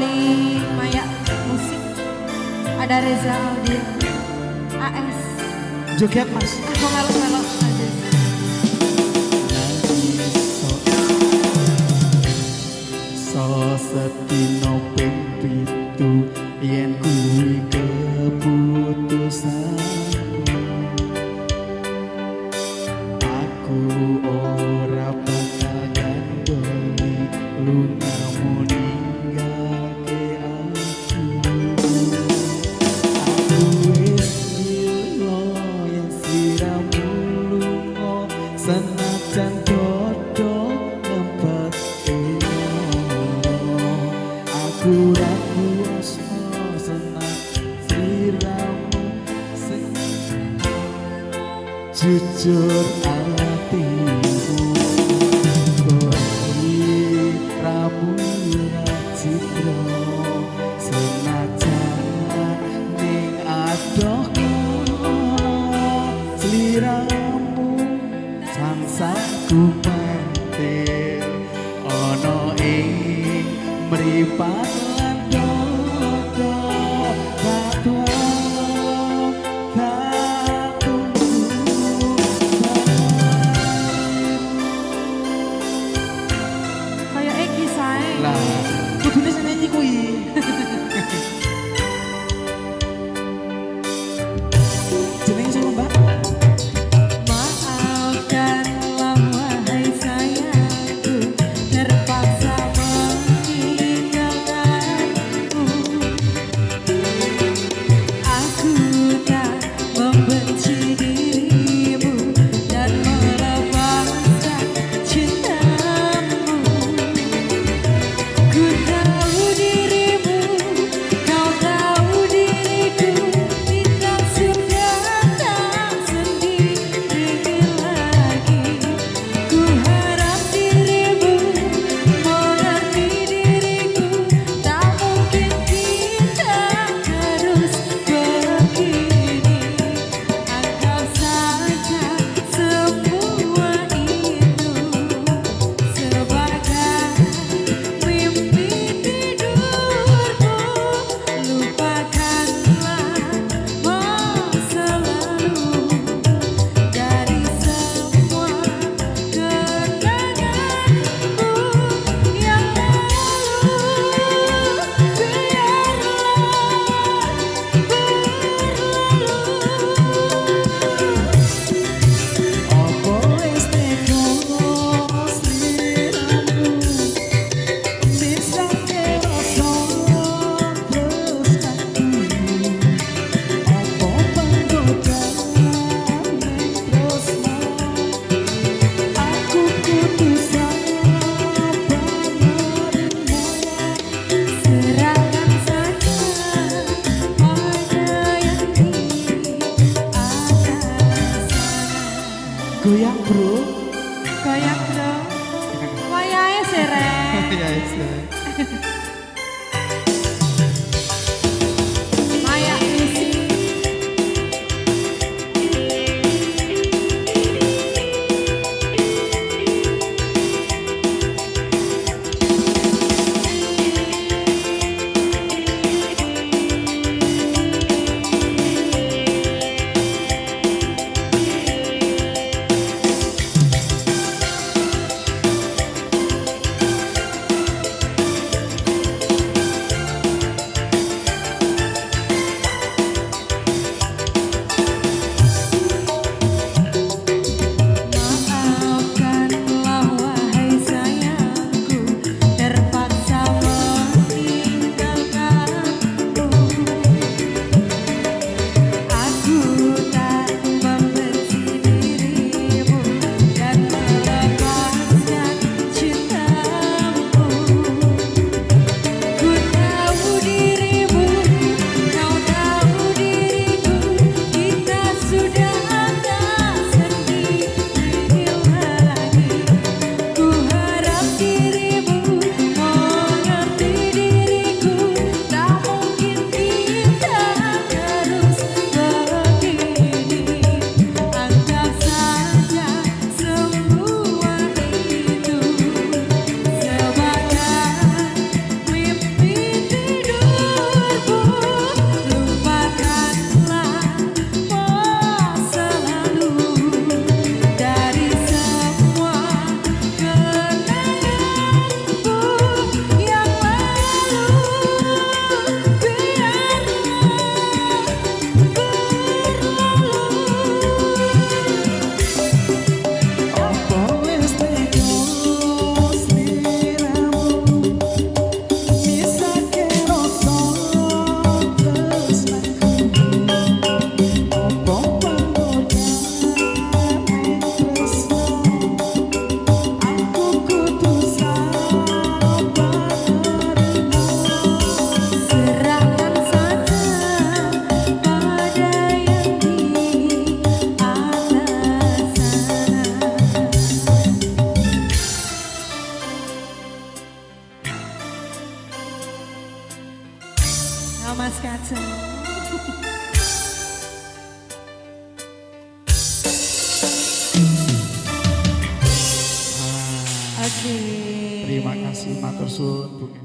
dari Maya Musik, ada Reza Audio, AS. Joget mas. Aku melok-melok aja. So setino ping pitu yen kuwi keputusan aku ora bakal gandoli lungamu ninggalke aku wis lilo yen siramu lunga senajan dodok ngempet aku ra kuasa senang siramu jujur hatimu koi ramu citra senajan ning adoh sliramu tansah ku pentil ana ing mripat lan dodo Kayak Eki sae. lah kudune sing nyanyi kuwi Mas Kacang. Oke. Terima kasih matur suwun Bu.